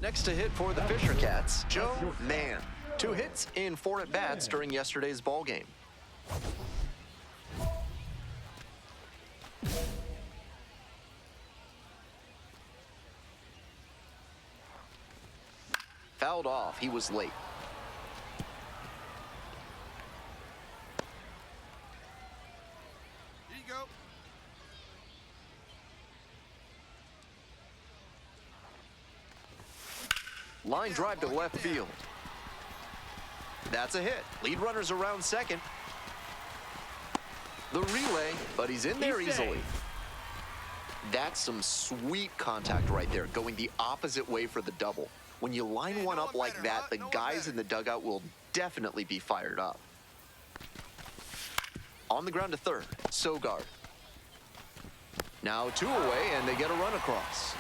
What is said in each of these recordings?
Next to hit for the Fisher Cats, Joe Mann. 2 hits in 4 at-bats during yesterday's ball game. Fouled off. He was late. Here you go. Line drive to left field. That's a hit. Lead runner's around second. The relay, but he's in there easily. That's some sweet contact right there, going the opposite way for the double. When you line one up like that, the guys in the dugout will definitely be fired up. On the ground to third, Sogard. Now 2 away, and they get a run across.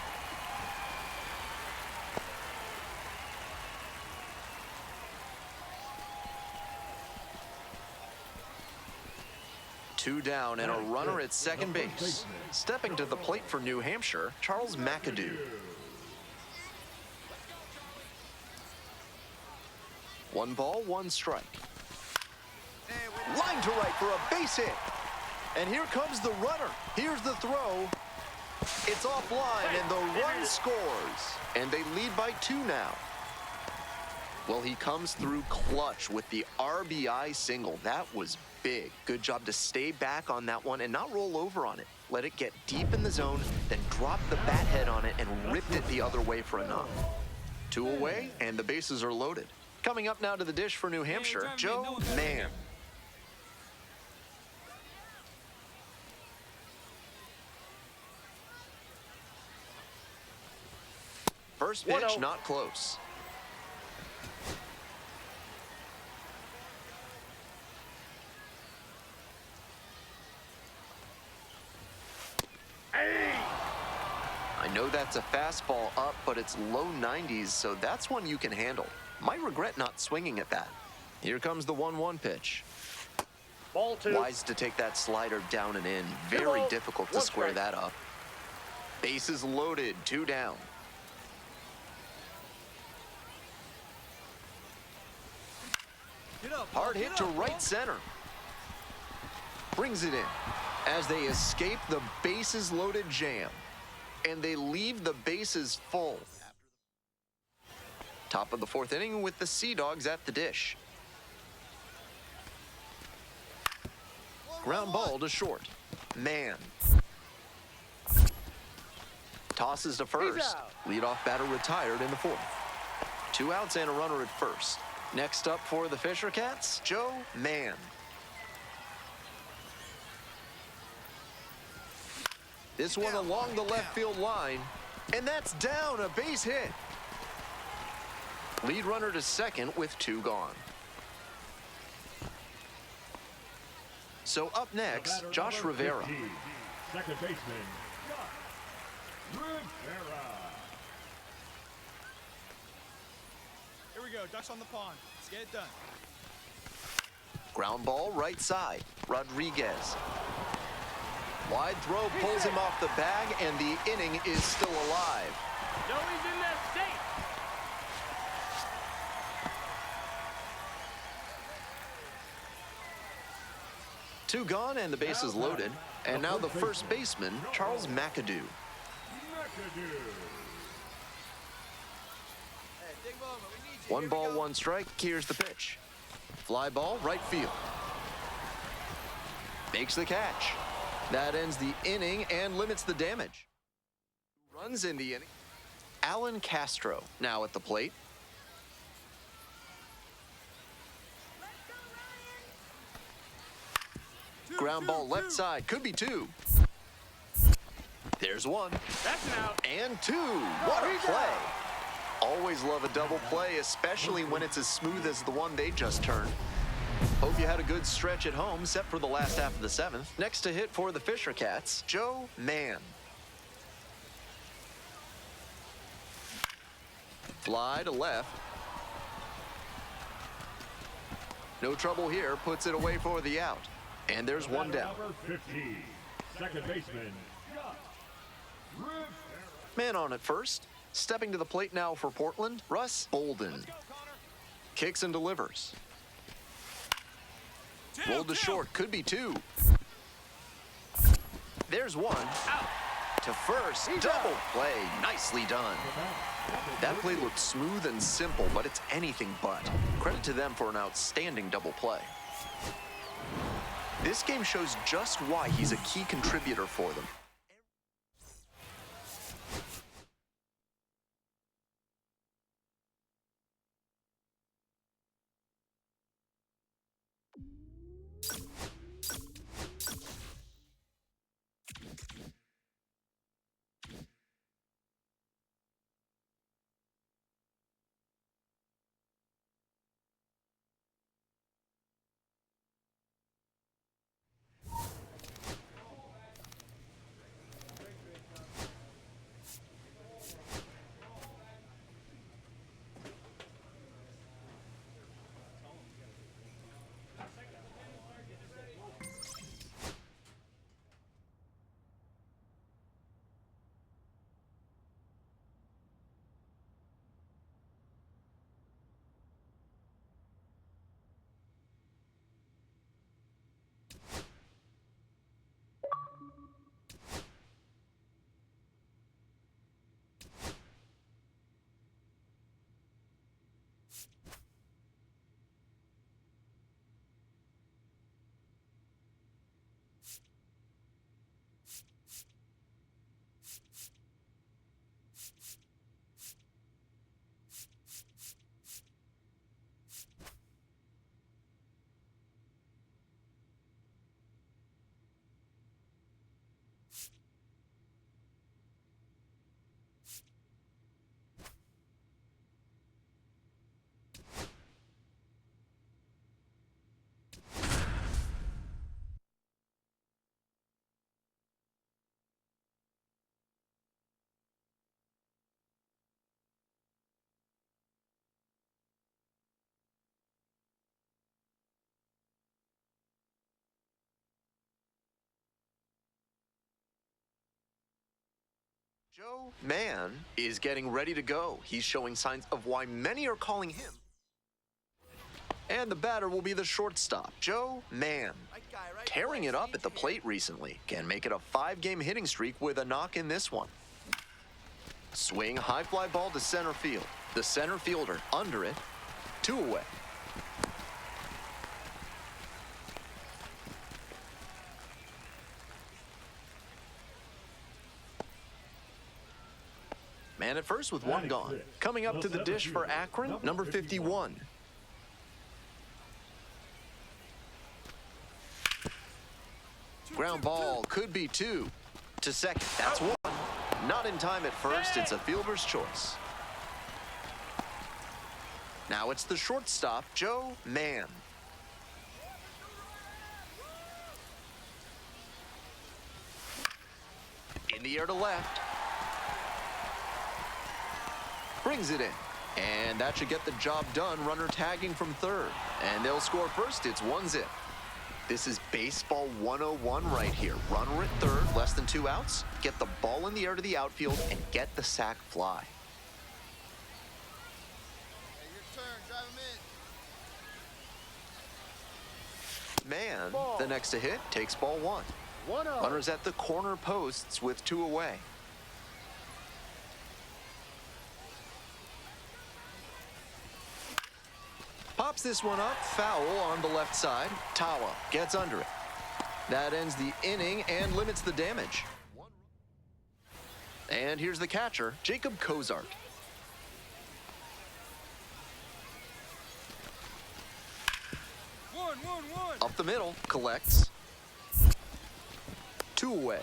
Two down and a runner at second base. Stepping to the plate for New Hampshire, Charles McAdoo. 1 ball, 1 strike. Line to right for a base hit. And here comes the runner. Here's the throw. It's offline, and the run scores. And they lead by 2 now. Well, he comes through clutch with the RBI single. That was big. Good job to stay back on that one and not roll over on it. Let it get deep in the zone, then drop the bat head on it and ripped it the other way for a knock. 2 away, and the bases are loaded. Coming up now to the dish for New Hampshire, Joe Mann. First pitch, not close. I know that's a fastball up, but it's low 90s, so that's one you can handle. Might regret not swinging at that. Here comes the 1-1 pitch. Ball 2. Wise to take that slider down and in. Very difficult to square that up. Bases loaded, 2 down. Hard hit to right center. Brings it in as they escape the bases loaded jam. And they leave the bases full. Top of the 4th inning with the Sea Dogs at the dish. Ground ball to short. Mann. Tosses to first. Leadoff batter retired in the 4th. 2 outs and a runner at first. Next up for the Fisher Cats, Joe Mann. This one along the left field line, and that's down, a base hit. Lead runner to second with 2 gone. So up next, Josh Rivera. Second baseman, Rivera. Here we go. Ducks on the pond. Let's get it done. Ground ball right side, Rodriguez. Wide throw pulls him off the bag, and the inning is still alive. Joey's in there safe. Two gone, and the bases loaded. And now the first baseman, Charles McAdoo. One ball, 1 strike. Here's the pitch. Fly ball, right field. Makes the catch. That ends the inning and limits the damage. Runs in the inning. Alan Castro now at the plate. Ground ball left side, could be 2. There's 1. That's an out. And 2. What a play. Always love a double play, especially when it's as smooth as the one they just turned. Hope you had a good stretch at home, set for the last half of the 7th. Next to hit for the Fisher Cats, Joe Mann. Fly to left. No trouble here, puts it away for the out. And there's 1 down. Number 50, second baseman, Man on at first. Stepping to the plate now for Portland, Russ Bolden. Kicks and delivers. Rolled to short, could be two. There's one. Out. To first, double play. Nicely done. That play looked smooth and simple, but it's anything but. Credit to them for an outstanding double play. This game shows just why he's a key contributor for them. Joe Mann is getting ready to go. He's showing signs of why many are calling him. And the batter will be the shortstop, Joe Mann. Tearing it up at the plate recently. Can make it a 5-game hitting streak with a knock in this one. Swing, high fly ball to center field. The center fielder under it, 2 away. Man at first with 1 gone. Coming up to the dish for Akron, number 51. Ground ball, could be 2. To second, that's 1. Not in time at first, it's a fielder's choice. Now it's the shortstop, Joe Mann. In the air to left. Brings it in. And that should get the job done. Runner tagging from third. And they'll score first. It's 1-0. This is baseball 101 right here. Runner at third, less than 2 outs. Get the ball in the air to the outfield and get the sac fly. Hey, your turn. Drive him in. Mann, the next to hit, takes ball 1. Runners at the corner posts with 2 away. Pops this one up, foul on the left side. Tawa gets under it. That ends the inning and limits the damage. And here's the catcher, Jacob Kozart. Up the middle, collects. 2 away.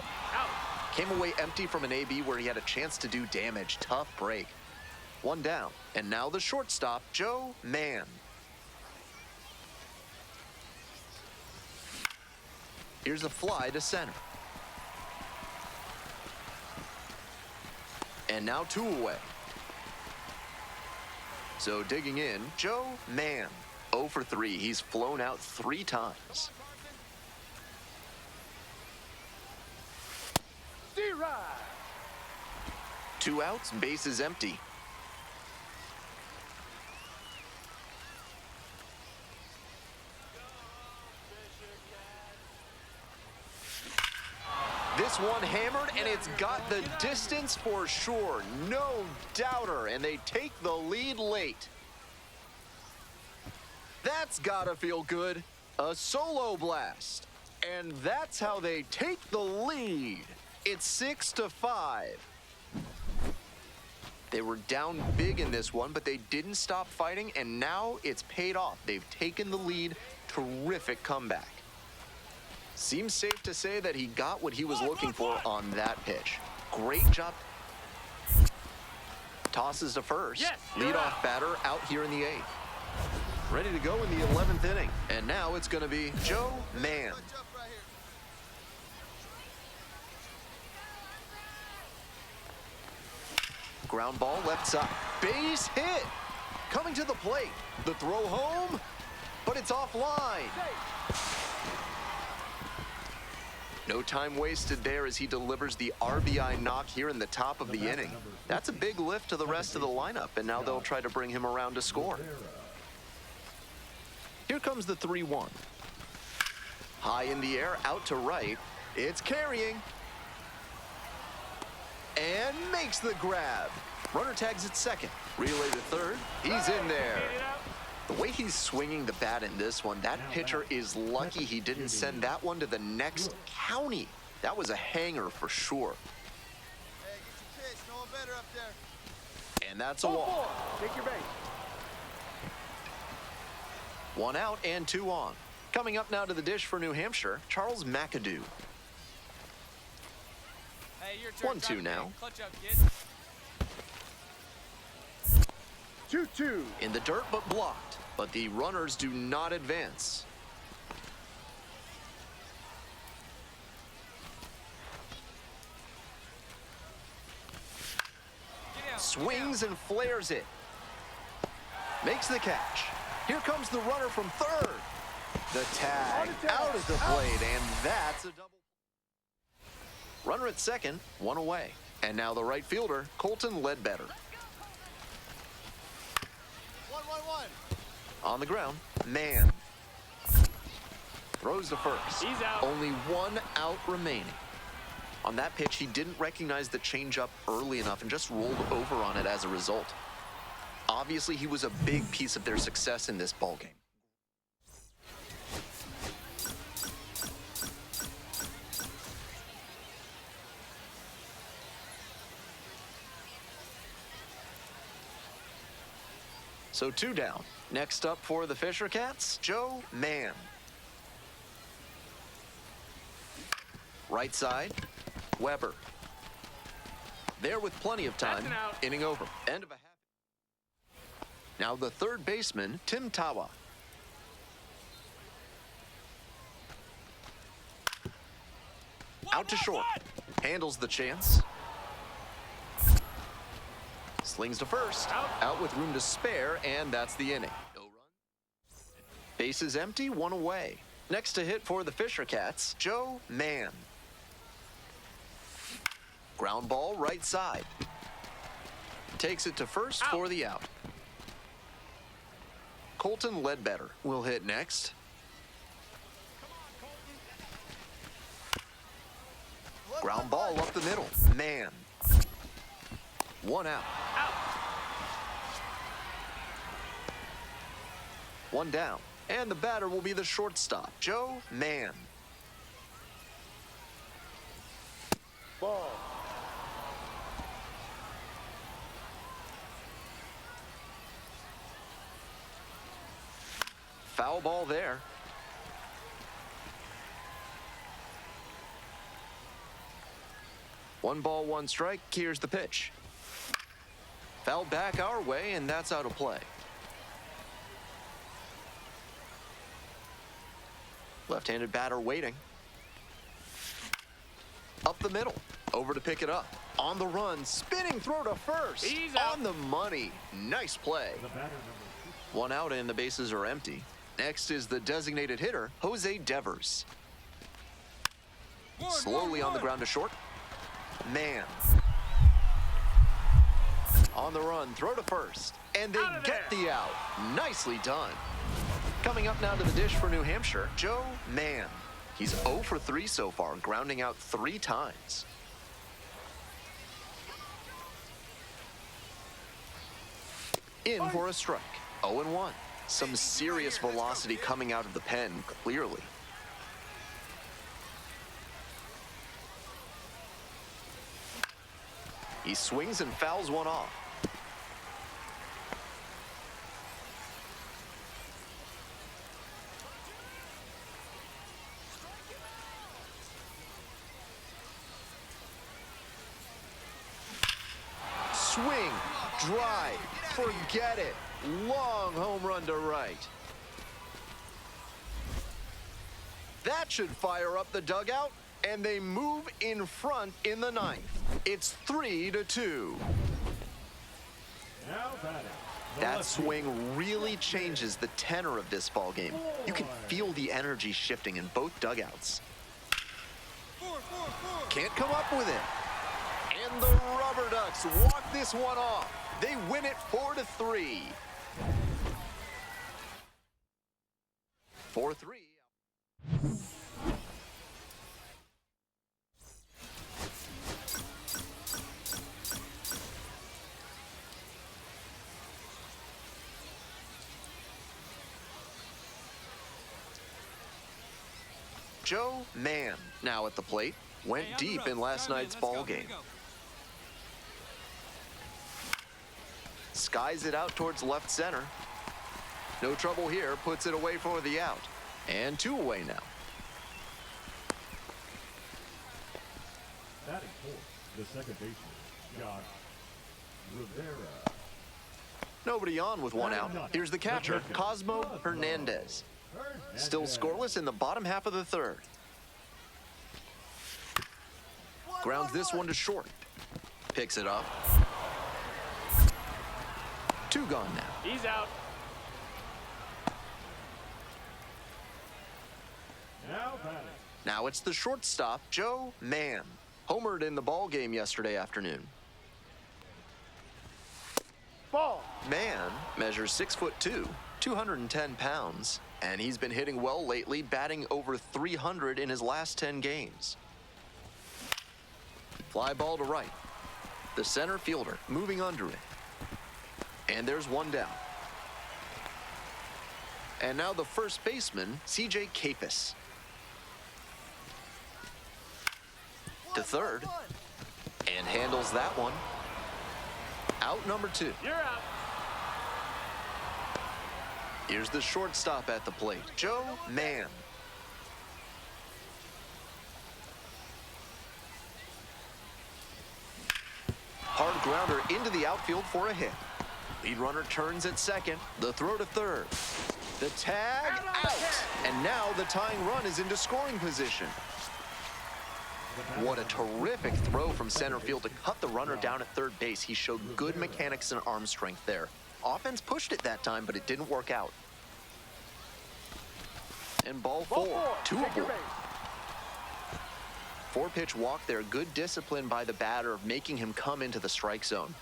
Came away empty from an AB where he had a chance to do damage. Tough break. 1 down. And now the shortstop, Joe Mann. Here's a fly to center. And now 2 away. So digging in, Joe Mann. 0 for 3. He's flown out 3 times. 2 outs, bases empty. This one hammered, and it's got the distance for sure. No doubter, and they take the lead late. That's gotta feel good. A solo blast. And that's how they take the lead. It's 6-5. They were down big in this one, but they didn't stop fighting, and now it's paid off. They've taken the lead. Terrific comeback. Seems safe to say that he got what he was looking for on that pitch. Great job. Tosses to first. Yes, Leadoff batter out here in the 8th. Ready to go in the 11th inning. And now it's going to be Joe Mann. Touch up right here. Ground ball left side. Base hit. Coming to the plate. The throw home, but it's offline. No time wasted there as he delivers the RBI knock here in the top of the inning. That's a big lift to the rest of the lineup, and now they'll try to bring him around to score. Here comes the 3-1. High in the air, out to right. It's carrying. And makes the grab. Runner tags at second. Relay to third. He's in there. The way he's swinging the bat in this one, that pitcher is lucky he didn't send that one to the next county. That was a hanger for sure. Hey, get your pitch. No one better up there. And that's a walk. Take your base. 1 out and 2 on. Coming up now to the dish for New Hampshire, Charles McAdoo. Hey, your turn. 1-2 now. Clutch up, kid. 2-2. In the dirt but blocked, but the runners do not advance. Get down. Swings and flares it. Makes the catch. Here comes the runner from third. The tag out at the plate, and that's a double. Runner at second, 1 away. And now the right fielder, Colton Ledbetter. 1-1-1. On the ground, Mann. Throws to first. He's out. Only 1 out remaining. On that pitch, he didn't recognize the changeup early enough and just rolled over on it as a result. Obviously, he was a big piece of their success in this ballgame. So 2 down. Next up for the Fisher Cats, Joe Mann. Right side, Weber. There with plenty of time. That's an out. Inning over. End of a half. Now the third baseman, Tim Tawa. Out to short. Handles the chance. Slings to first. Out with room to spare, and that's the inning. No run. Bases empty, 1 away. Next to hit for the Fisher Cats, Joe Mann. Ground ball right side. Takes it to first for the out. Colton Ledbetter will hit next. Ground ball up the middle. Mann. 1 out. 1 down. And the batter will be the shortstop, Joe Mann. Ball. Foul ball there. One ball, 1 strike. Here's the pitch. Fouled back our way, and that's out of play. Left-handed batter waiting. Up the middle. Over to pick it up. On the run. Spinning throw to first. He's out. On the money. Nice play. 1 out and the bases are empty. Next is the designated hitter, Jose Devers. Slowly on the ground to short. Mann. On the run, throw to first. And they Out of get there. the out. Nicely done. Coming up now to the dish for New Hampshire, Joe Mann. He's 0 for 3 so far, grounding out 3 times. In for a strike. 0-1. Some serious velocity coming out of the pen, clearly. He swings and fouls one off. Swing, drive, forget it. Long home run to right. That should fire up the dugout, and they move in front in the 9th. It's 3-2. Now batting. That swing really changes the tenor of this ball game. You can feel the energy shifting in both dugouts. Can't come up with it. And the Rubber Ducks walk this one off. They win it 4-3. 4-3. Joe Mann now at the plate. Went deep in last night's ball game. Skies it out towards left center. No trouble here, puts it away for the out. And 2 away now. Batting fourth, the second baseman, Josh Rivera. Nobody on with 1 out. Here's the catcher, Cosmo Hernandez. Still scoreless in the bottom half of the 3rd. Grounds this one to short. Picks it up. 2 gone now. He's out. Now batting. Now it's the shortstop, Joe Mann. Homered in the ball game yesterday afternoon. Ball. Mann measures 6'2", 210 pounds, and he's been hitting well lately, batting over 300 in his last 10 games. Fly ball to right. The center fielder moving under it. And there's 1 down. And now the first baseman, C.J. Capus. To third. And handles that one. Out number 2. You're out. Here's the shortstop at the plate, Joe Mann. Hard grounder into the outfield for a hit. Lead runner turns at second. The throw to third. The tag out. And now the tying run is into scoring position. What a terrific throw from center field to cut the runner down at third base. He showed good mechanics and arm strength there. Offense pushed it that time, but it didn't work out. And ball 4, 2 aboard. 4-pitch walk there. Good discipline by the batter, making him come into the strike zone.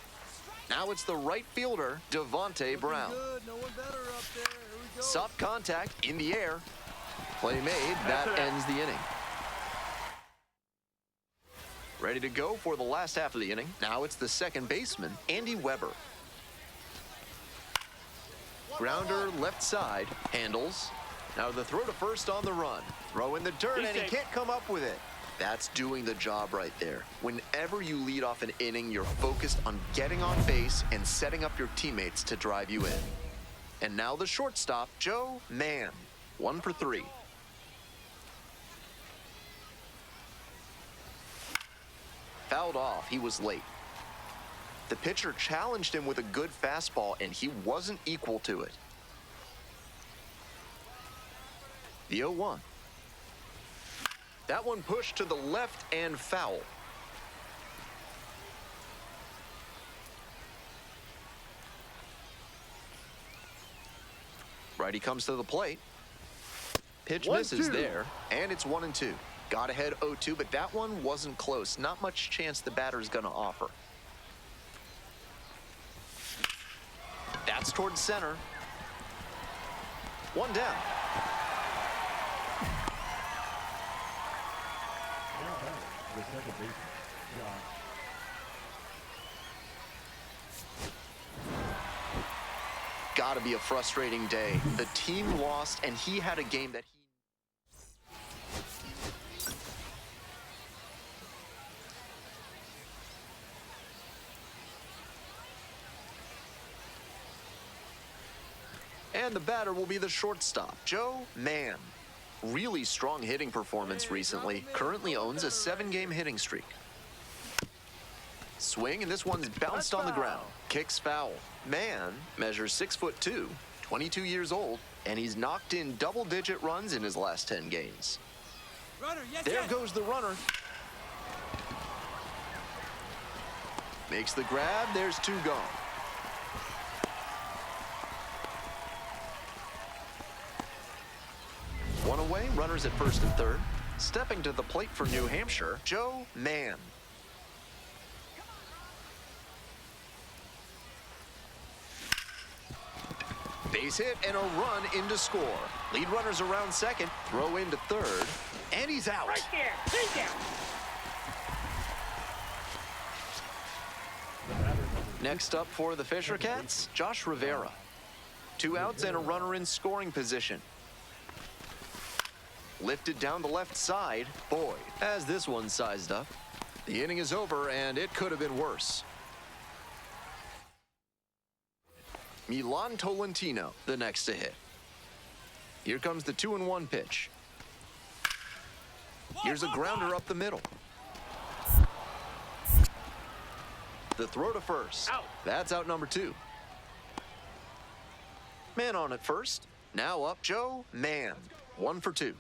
Now it's the right fielder, Devontae Brown. Good. No one better up there. Here we go. Soft contact in the air. Play made. That ends the inning. Ready to go for the last half of the inning. Now it's the second baseman, Andy Weber. Grounder left side, handles. Now the throw to first on the run. Throw in the dirt, and he can't come up with it. That's doing the job right there. Whenever you lead off an inning, you're focused on getting on base and setting up your teammates to drive you in. And now the shortstop, Joe Mann. 1 for 3. Fouled off. He was late. The pitcher challenged him with a good fastball, and he wasn't equal to it. The 0-1. That one pushed to the left and foul. Righty comes to the plate. Pitch misses there, and it's 1-2. Got ahead 0-2, but that one wasn't close. Not much chance the batter's going to offer. advance towards center. One down. Now batting, the second baseman, Josh. Gotta be a frustrating day. The team lost, and he had a game that he... And the batter will be the shortstop, Joe Mann. Really strong hitting performance recently. Currently owns a 7-game hitting streak. Swing, and this one's bounced on the ground. Kicks foul. Mann measures 6'2", 22 years old, and he's knocked in double-digit runs in his last 10 games. Runner, yes, There yes. goes the runner. Makes the grab. There's 2 gone. One away, runners at first and third. Stepping to the plate for New Hampshire, Joe Mann. Base hit and a run in to score. Lead runners around second, throw into third, and he's out. Right there. He's out. The batter, number Next up for the Fisher Cats, Josh Rivera. 2 outs and a runner in scoring position. Lifted down the left side. Boyd has this one sized up. The inning is over, and it could have been worse. Milan Tolentino, the next to hit. Here comes the 2-1 pitch. Here's a grounder up the middle. The throw to first. Out. That's out number 2. Man on at first. Now up Joe Mann. 1 for 2.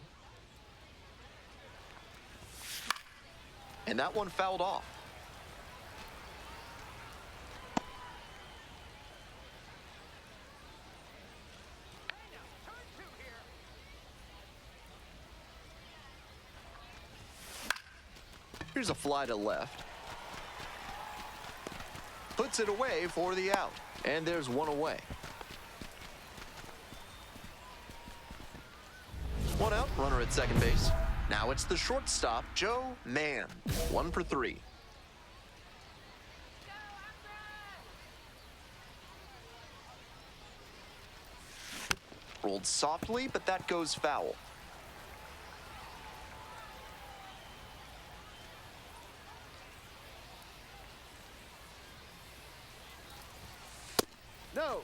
And that one fouled off. Here's a fly to left. Puts it away for the out. And there's 1 away. 1 out, runner at second base. Now it's the shortstop, Joe Mann. 1 for 3. Rolled softly, but that goes foul. No.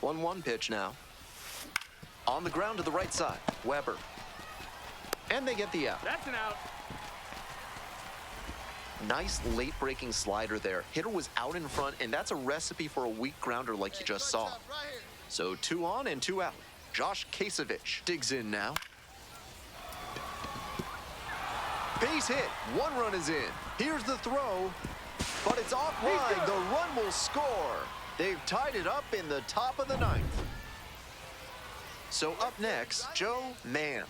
1-1 pitch now. On the ground to the right side, Weber. And they get the out. That's an out. Nice late-breaking slider there. Hitter was out in front, and that's a recipe for a weak grounder like you just saw. Right here. So 2 on and 2 out. Josh Kasevich digs in now. Base hit. 1 run is in. Here's the throw, but it's offline. The run will score. They've tied it up in the top of the 9th. So up next, Joe Mann.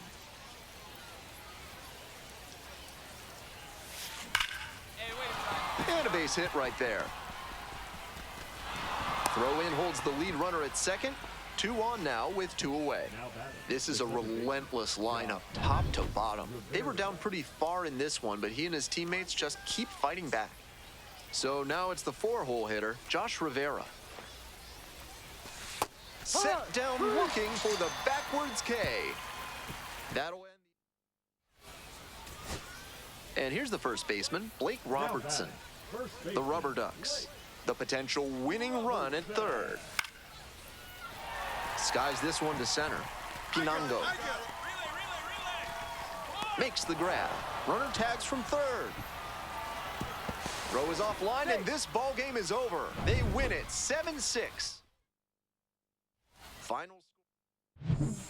Hey, wait a second. And a base hit right there. Throw in holds the lead runner at second. 2 on now with 2 away. now batting. This is a relentless lineup, top to bottom. They were down pretty far in this one, but he and his teammates just keep fighting back. So now it's the 4-hole hitter, Josh Rivera. Set down looking for the backwards K. That'll end. And here's the first baseman, Blake Now Robertson. batting, first The baseman, Rubber Ducks. The potential winning run at third. Skies this one to center. Pinango makes the grab. Runner tags from third. Throw is offline, and this ball game is over. They win it 7-6. Final score.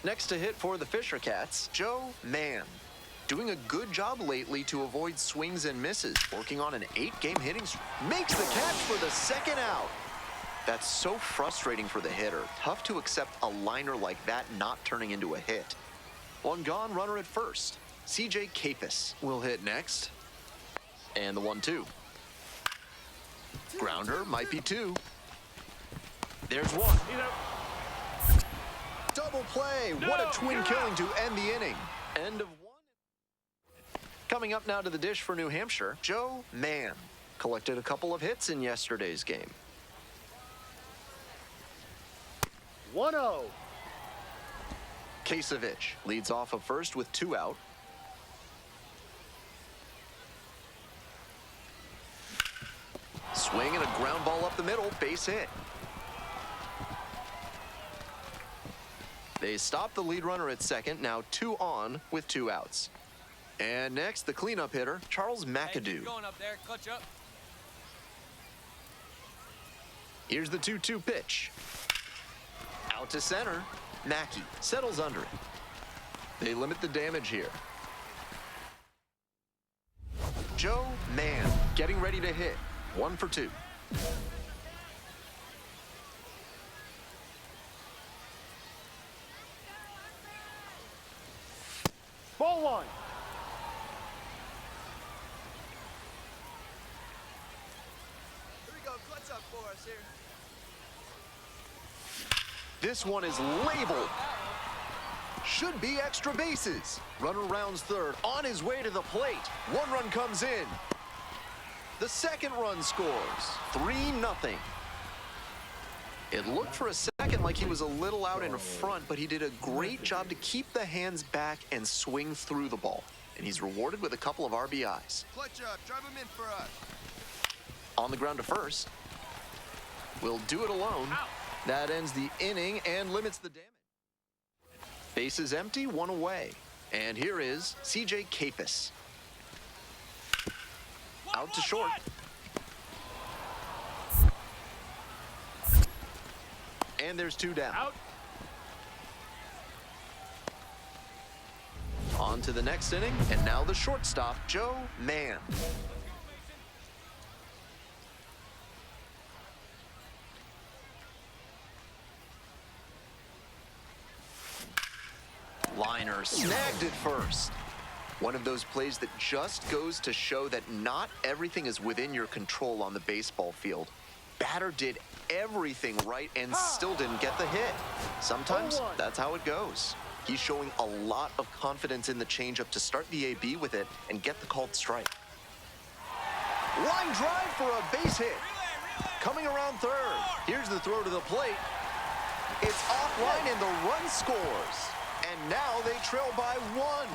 Next to hit for the Fisher Cats, Joe Mann. doing a good job lately to avoid swings and misses, working on an 8-game hitting streak. Makes the catch for the second out. That's so frustrating for the hitter. Tough to accept a liner like that not turning into a hit. One gone, runner at first. CJ Capis will hit next. And the 1-2. Grounder might be 2. There's 1. Double play. What a twin killing to end the inning. End of 1. Coming up now to the dish for New Hampshire, Joe Mann collected a couple of hits in yesterday's game. 1-0. Kasevich leads off of first with 2 out. Swing and a ground ball up the middle, base hit. They stop the lead runner at second, now 2 on with 2 outs. And next, the cleanup hitter, Charles Hey, McAdoo. keep going up there. Clutch up. Here's the 2-2 pitch. Out to center. Mackey settles under it. They limit the damage here. Joe Mann getting ready to hit. 1 for 2. Ball 1. Here we go. Clutch up for us here. This one is labeled. Should be extra bases. Runner rounds third, on his way to the plate. 1 run comes in. The second run scores. 3-0. It looked for a second like he was a little out in front, but he did a great job to keep the hands back and swing through the ball. And he's rewarded with a couple of RBIs. Clutch up. Drive him in for us. On the ground to first. Will do it alone. That ends the inning and limits the damage. Bases empty, 1 away. And here is CJ Capis. Out to short. And there's 2 down. Out. On to the next inning, and now the shortstop, Joe Mann. Liner snagged it first. One of those plays that just goes to show that not everything is within your control on the baseball field. Batter did everything right and still didn't get the hit. Sometimes that's how it goes. He's showing a lot of confidence in the changeup to start the AB with it and get the called strike. Line drive for a base hit. Coming around third. Here's the throw to the plate. It's offline and the run scores. And now they trail by 1.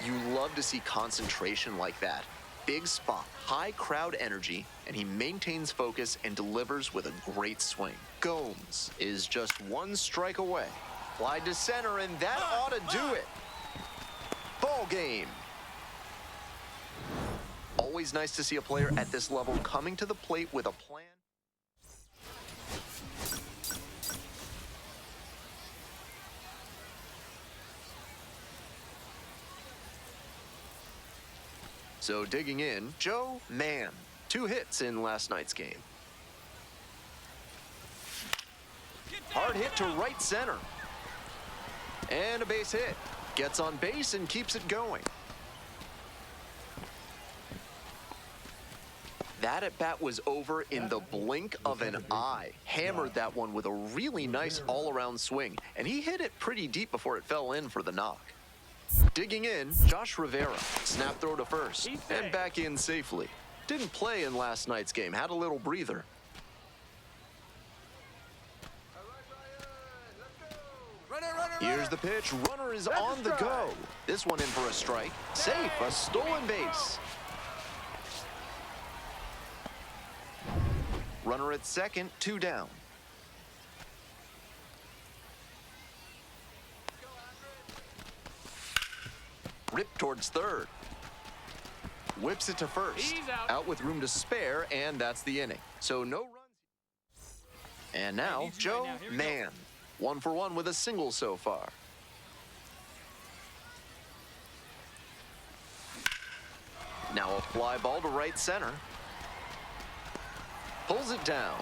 You love to see concentration like that. Big spot, high crowd energy, and he maintains focus and delivers with a great swing. Gomes is just 1 strike away. Fly to center, and that ought to do it. Ball game. Always nice to see a player at this level coming to the plate with a plan. So digging in, Joe Mann. 2 hits in last night's game. Hard hit to right center. And a base hit. Gets on base and keeps it going. That at bat was over in the blink of an eye. Hammered that one with a really nice all-around swing. And he hit it pretty deep before it fell in for the knock. Digging in, Josh Rivera. Snap throw to first and back in safely. Didn't play in last night's game, had a little breather. Here's the pitch, runner is on the go. This one in for a strike. Safe, a stolen base. Runner at second, 2 down. Ripped towards third. Whips it to first. Out with room to spare, and that's the inning. So no runs. And now, Joe Mann. 1 for 1 with a single so far. Now a fly ball to right center. Pulls it down.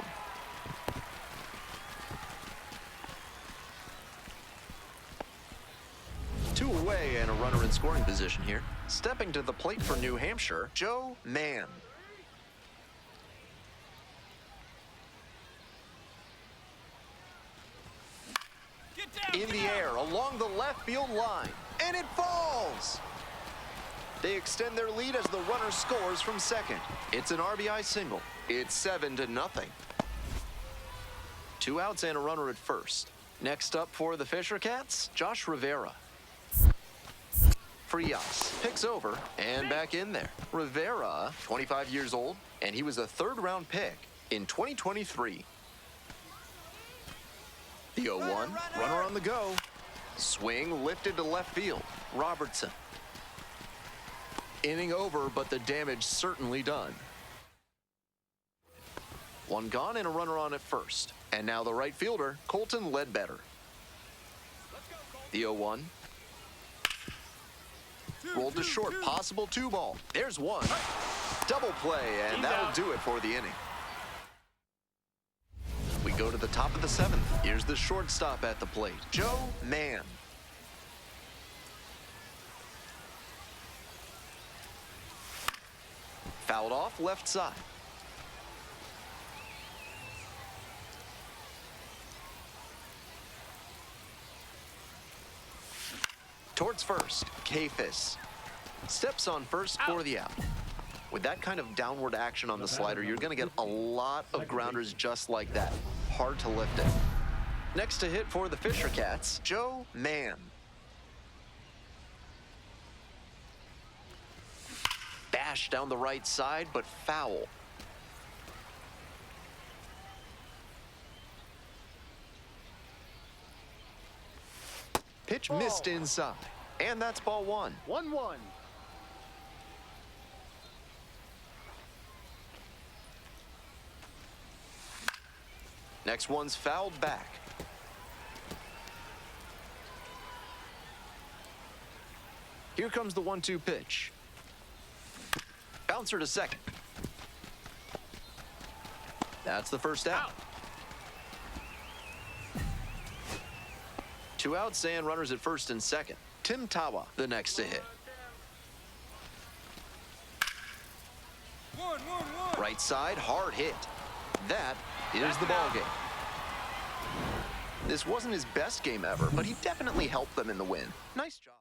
Two away and a runner in scoring position here. Stepping to the plate for New Hampshire, Joe Mann. Get down, In get the down. air along the left field line, and it falls. They extend their lead as the runner scores from second. It's an RBI single. It's 7-0. Two outs and a runner at first. Next up for the Fisher Cats, Josh Rivera. Frias picks over and back in there. Rivera, 25 years old, and he was a third-round pick in 2023. The 0-1, runner on the go. Swing lifted to left field. Robertson. Inning over, but the damage certainly done. One gone and a runner on at first. And now the right fielder, Colton Ledbetter. The 0-1. Rolled to short, possible 2-ball. There's one. Double play, and that'll do it for the inning. We go to the top of the 7th. Here's the shortstop at the plate, Joe Mann. Fouled off left side. Towards first, Kafis. Steps on first for the out. With that kind of downward action on the slider, you're going to get a lot of grounders just like that. Hard to lift it. Next to hit for the Fisher Cats, Joe Mann. Bash down the right side, but foul. Pitch missed inside, and that's ball 1. 1-1. Next one's fouled back. Here comes the 1-2 pitch. Bouncer to second. That's the first out. Two outs and runners at first and second. Tim Tawa, the next to hit. One. Right side, hard hit. That is the ball game. This wasn't his best game ever, but he definitely helped them in the win. Nice job.